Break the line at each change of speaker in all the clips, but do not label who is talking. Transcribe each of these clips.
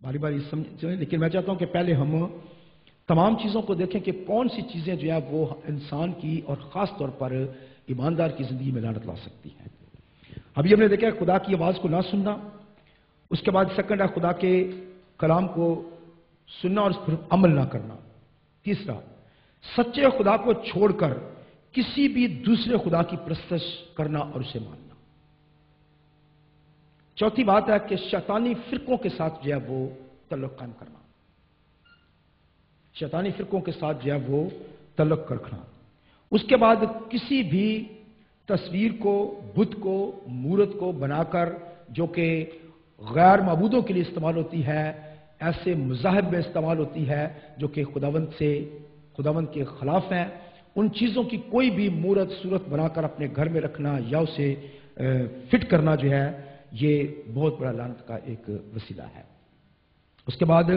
बारी बारी समझें, लेकिन मैं चाहता हूं कि पहले हम तमाम चीज़ों को देखें कि कौन सी चीज़ें जो है वो इंसान की और ख़ास तौर पर ईमानदार की ज़िंदगी में लानत ला सकती हैं। अभी हमने देखा है खुदा की आवाज़ को ना सुनना, उसके बाद सेकंड है खुदा के कलाम को सुनना और उस पर अमल ना करना। तीसरा, सच्चे खुदा को छोड़कर किसी भी दूसरे खुदा की परस्तिश करना और उसे मानना। चौथी बात है कि शैतानी फिरकों के साथ जो है वो तल्लुक कायम करना, शैतानी फिरकों के साथ जो है वो तल्लुक रखना। उसके बाद किसी भी तस्वीर को, बुत को, मूर्त को बनाकर जो कि गैर माबूदों के लिए इस्तेमाल होती है, ऐसे मज़ाहिब में इस्तेमाल होती है जो कि खुदावंद के खिलाफ हैं, उन चीज़ों की कोई भी मूर्त सूरत बनाकर अपने घर में रखना या उसे फिट करना जो है ये बहुत बड़ा लानत का एक वसीला है। उसके बाद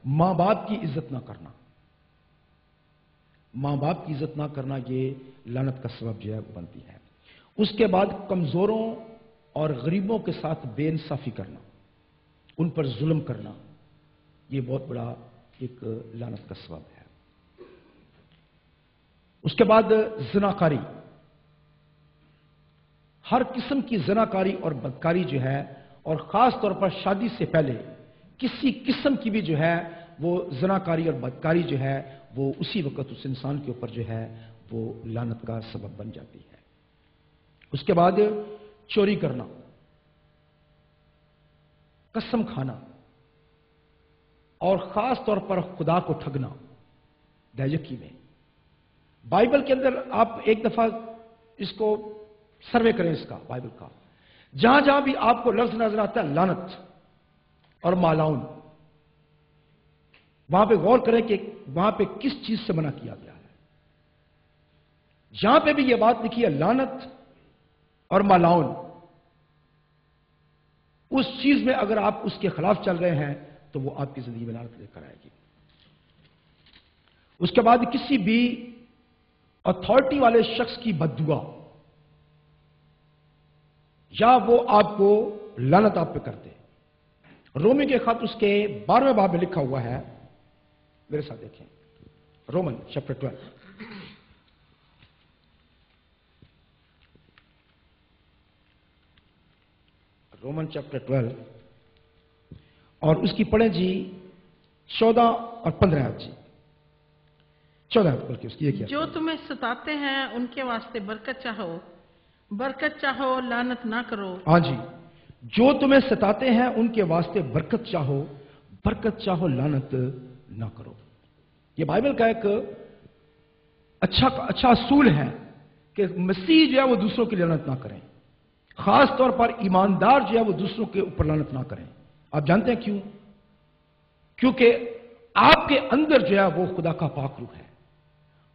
माँ बाप की इज्जत ना करना, माँ बाप की इज्जत ना करना ये लानत का सबब जो है बनती है। उसके बाद कमजोरों और गरीबों के साथ बेइंसाफी करना, उन पर जुल्म करना, ये बहुत बड़ा एक लानत का सबब है। उसके बाद ज़िनाकारी, हर किस्म की ज़िनाकारी और बदकारी जो है, और ख़ास तौर पर शादी से पहले किसी किस्म की भी जो है वो ज़िनाकारी और बदकारी जो है वो उसी वक्त उस इंसान के ऊपर जो है वो लानत का सबब बन जाती है। उसके बाद चोरी करना, कसम खाना और ख़ास तौर पर खुदा को ठगना दैयकी में। बाइबल के अंदर आप एक दफ़ा इसको सर्वे करें, इसका बाइबल का, जहां जहां भी आपको लफ्ज नजर आता है लानत और मालाउन, वहां पे गौर करें कि वहां पे किस चीज से मना किया गया है। जहां पे भी यह बात लिखी है लानत और मालाउन, उस चीज में अगर आप उसके खिलाफ चल रहे हैं तो वो आपकी जिंदगी में लानत लेकर आएगी। उसके बाद किसी भी अथॉरिटी वाले शख्स की बद्दुआ या वो आपको लानत आप पे करते। रोमी के खत उसके 12वें बाब में लिखा हुआ है, मेरे साथ देखें, रोमन चैप्टर 12, रोमन चैप्टर 12 और उसकी पढ़े जी 14 और 15 आयत जी। 14 आयत बल्कि उसकी एक,
जो तुम्हें सताते हैं उनके वास्ते बरकत चाहो, लानत ना करो।
हाँ जी, जो तुम्हें सताते हैं उनके वास्ते बरकत चाहो, लानत ना करो। ये बाइबल का एक अच्छा असूल है कि मसीह जो है वो दूसरों की लानत ना करें, खास तौर पर ईमानदार जो है वो दूसरों के ऊपर लानत ना करें। आप जानते हैं क्यों? क्योंकि आपके अंदर जो है वो खुदा का पाक रूह है,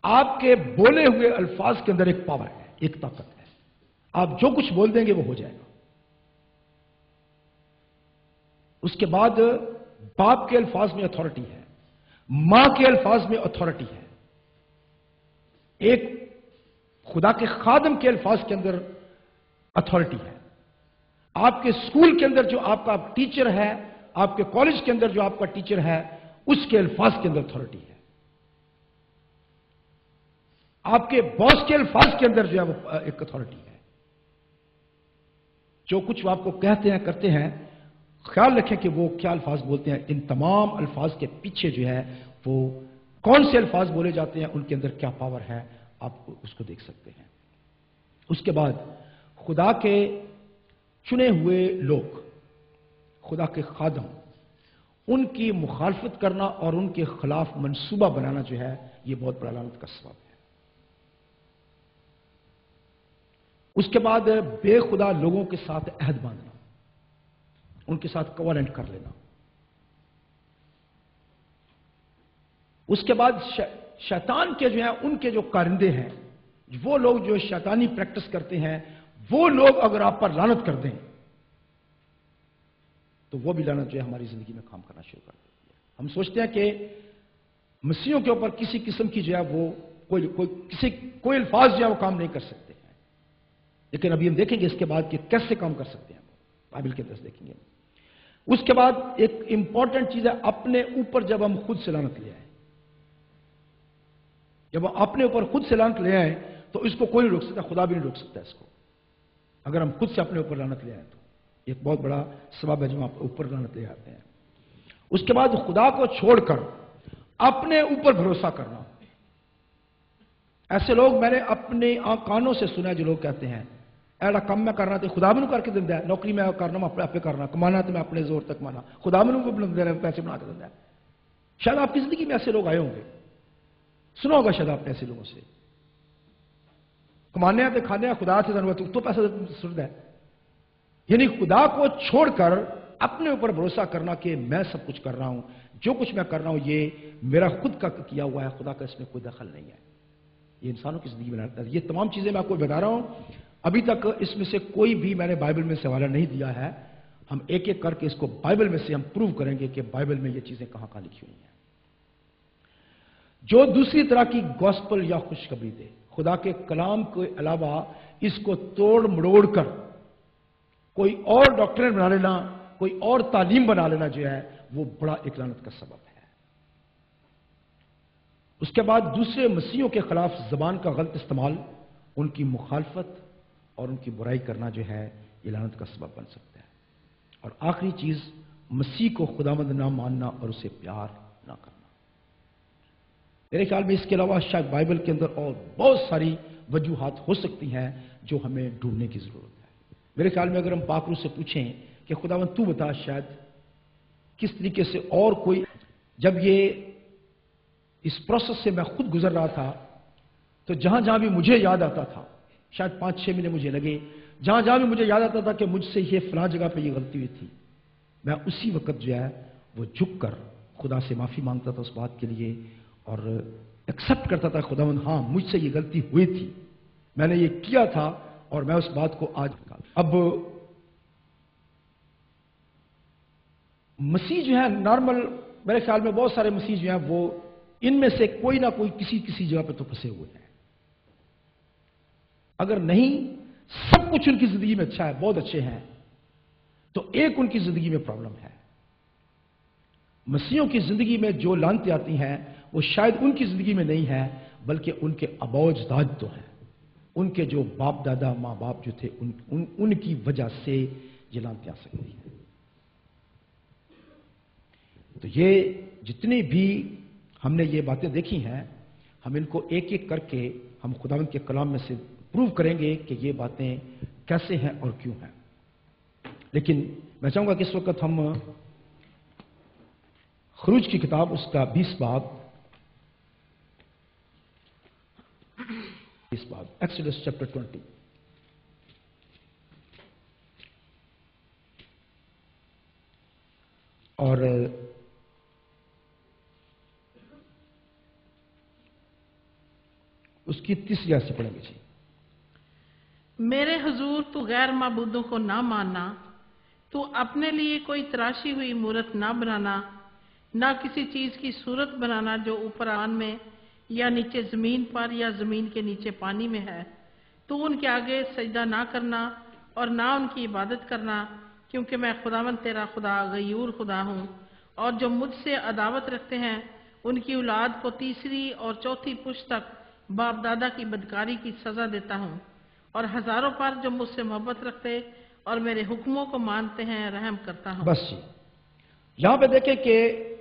आपके बोले हुए अल्फाज के अंदर एक पावर है, एक ताकत है। आप जो कुछ बोल देंगे वो हो जाएगा। उसके बाद बाप के अल्फाज में अथॉरिटी है, मां के अल्फाज में अथॉरिटी है, एक खुदा के खादम के अल्फाज के अंदर अथॉरिटी है, आपके स्कूल के अंदर जो आपका टीचर है, आपके कॉलेज के अंदर जो आपका टीचर है, उसके अल्फाज के अंदर अथॉरिटी है, आपके बॉस के अल्फाज के अंदर जो है वो एक अथॉरिटी है। जो कुछ वो आपको कहते हैं, करते हैं, ख्याल रखें कि वो क्या अल्फाज बोलते हैं। इन तमाम अल्फाज के पीछे जो है वो कौन से अल्फाज बोले जाते हैं, उनके अंदर क्या पावर है, आप उसको देख सकते हैं। उसके बाद खुदा के चुने हुए लोग, खुदा के खादम, उनकी मुखालफत करना और उनके खिलाफ मंसूबा बनाना जो है ये बहुत बड़ा लानत का सबब है। उसके बाद बेखुदा लोगों के साथ अहद बांधना, उनके साथ कवरेंट कर लेना। उसके बाद शैतान के जो है उनके जो कारिंदे हैं, वो लोग जो शैतानी प्रैक्टिस करते हैं, वो लोग अगर आप पर लानत कर दें तो वो भी लानत जो है हमारी जिंदगी में काम करना शुरू कर देती है। हम सोचते हैं कि मसीहों के ऊपर किसी किस्म की जो है वो कोई अल्फाज जो है वो काम नहीं कर सकते हैं, लेकिन अभी हम देखेंगे इसके बाद कि कैसे काम कर सकते हैं, बाइबल के अंदर देखेंगे। उसके बाद एक इंपॉर्टेंट चीज है, अपने ऊपर जब हम खुद से लानत ले आए, जब हम अपने ऊपर खुद से लानत ले आए तो इसको कोई नहीं रोक सकता, खुदा भी नहीं रोक सकता इसको। अगर हम खुद से अपने ऊपर लानत ले आए तो एक बहुत बड़ा सबब है जो आप ऊपर लानत ले आते हैं। उसके बाद खुदा को छोड़कर अपने ऊपर भरोसा करना। ऐसे लोग मैंने अपने कानों से सुना जो लोग कहते हैं एड़ा कम मैं करना तो खुदा मैनू करके दिंदा है, नौकरी मैं करना मैं अपने आपे करना, कमाना तो मैं अपने जोर तक कमाना, खुदा मैनू पैसे बना के दिंदा है। शायद आपकी जिंदगी में ऐसे लोग आए होंगे, सुना होगा शायद आपने ऐसे लोगों से, कमाने तो खाने खुदा से तो पैसा सुनता है। यानी खुदा को छोड़कर अपने ऊपर भरोसा करना कि मैं सब कुछ कर रहा हूं, जो कुछ मैं कर रहा हूं ये मेरा खुद का किया हुआ है, खुदा का इसमें कोई दखल नहीं है। ये इंसानों की जिंदगी में रहता है। ये तमाम चीजें मैं आपको बता रहा हूं, अभी तक इसमें से कोई भी मैंने बाइबल में से हवाला नहीं दिया है। हम एक एक करके इसको बाइबल में से हम प्रूव करेंगे कि बाइबल में ये चीजें कहां कहां लिखी हुई हैं। जो दूसरी तरह की गॉस्पल या खुशखबरी दे, खुदा के कलाम के अलावा इसको तोड़ मड़ोड़ कर कोई और डॉक्ट्रिन बना लेना, कोई और तालीम बना लेना जो है वो बड़ा एक लानत का सबब है। उसके बाद दूसरे मसीहों के खिलाफ जबान का गलत इस्तेमाल, उनकी मुखालफत और उनकी बुराई करना जो है ये लानत का सबब बन सकता है। और आखिरी चीज, मसीह को खुदावंद ना मानना और उसे प्यार ना करना। मेरे ख्याल में इसके अलावा शायद बाइबल के अंदर और बहुत सारी वजूहात हो सकती हैं जो हमें ढूंढने की जरूरत है। मेरे ख्याल में अगर हम पाकरू से पूछें कि खुदावंद तू बता शायद किस तरीके से और कोई, जब ये इस प्रोसेस से मैं खुद गुजर रहा था तो जहां जहां भी मुझे याद आता था, शायद 5-6 महीने मुझे लगे, जहां जहां भी मुझे याद आता था कि मुझसे ये फलां जगह पे ये गलती हुई थी, मैं उसी वक्त जो है वो झुक कर खुदा से माफी मांगता था उस बात के लिए और एक्सेप्ट करता था, खुदावंद हाँ मुझसे ये गलती हुई थी, मैंने ये किया था और मैं उस बात को आज। अब मसीह जो है नॉर्मल, मेरे ख्याल में बहुत सारे मसीह जो हैं वो इनमें से कोई ना कोई किसी किसी जगह पे तो फंसे हुए हैं। अगर नहीं सब कुछ उनकी जिंदगी में अच्छा है, बहुत अच्छे हैं, तो एक उनकी जिंदगी में प्रॉब्लम है। मसीहों की जिंदगी में जो लानतें आती हैं वो शायद उनकी जिंदगी में नहीं है, बल्कि उनके अबौजदाद तो हैं, उनके जो बाप दादा मां बाप जो थे उनकी वजह से ये लानतें आ सकती हैं। तो ये जितनी भी हमने ये बातें देखी हैं, हम इनको एक एक करके हम खुदावंद के कलाम में से प्रूव करेंगे कि ये बातें कैसे हैं और क्यों हैं। लेकिन मैं चाहूंगा कि इस वक्त हम खरूज की किताब उसका 20 बाब एक्सोडस चैप्टर 20 और उसकी 30 आयत से पढ़ेंगे जी।
मेरे हुजूर तू गैर माबूदों को ना मानना, तू अपने लिए कोई तराशी हुई मूरत ना बनाना, ना किसी चीज की सूरत बनाना जो ऊपर आसमान में या नीचे जमीन पर या जमीन के नीचे पानी में है। तू उनके आगे सजदा ना करना और ना उनकी इबादत करना, क्योंकि मैं खुदावंद तेरा खुदा गयूर खुदा हूँ, और जो मुझसे अदावत रखते हैं उनकी औलाद को तीसरी और चौथी पुश्त तक बाप दादा की बदकारी की सजा देता हूँ, और हजारों पर जो मुझसे मोहब्बत रखते और मेरे हुक्मों को मानते हैं रहम करता हूँ।
बस जी, यहां पे देखें कि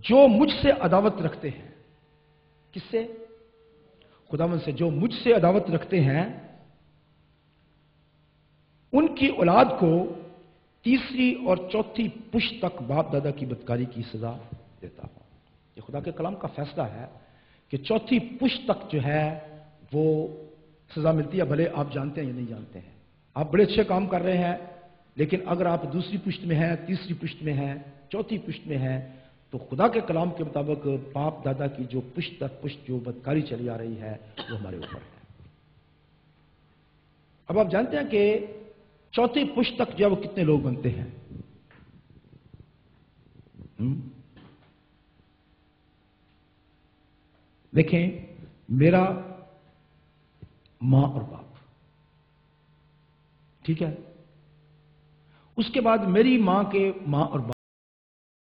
जो मुझसे अदावत रखते हैं, किससे? खुदावंद से। जो मुझसे अदावत रखते हैं उनकी औलाद को तीसरी और चौथी पुश्त तक बाप दादा की बदकारी की सजा देता हूं। ये खुदा के कलाम का फैसला है कि चौथी पुश्त तक जो है वो सजा मिलती है। भले आप जानते हैं या नहीं जानते हैं, आप बड़े अच्छे काम कर रहे हैं, लेकिन अगर आप दूसरी पुश्त में हैं, तीसरी पुश्त में हैं, चौथी पुश्त में हैं, तो खुदा के कलाम के मुताबिक बाप दादा की जो पुश्त दर पुश्त जो बदकारी चली आ रही है वो हमारे ऊपर है। अब आप जानते हैं कि चौथी पुश्त तक जो वो कितने लोग बनते हैं? देखें, मेरा मां और बाप, ठीक है, اس کے بعد میری ماں کے ماں اور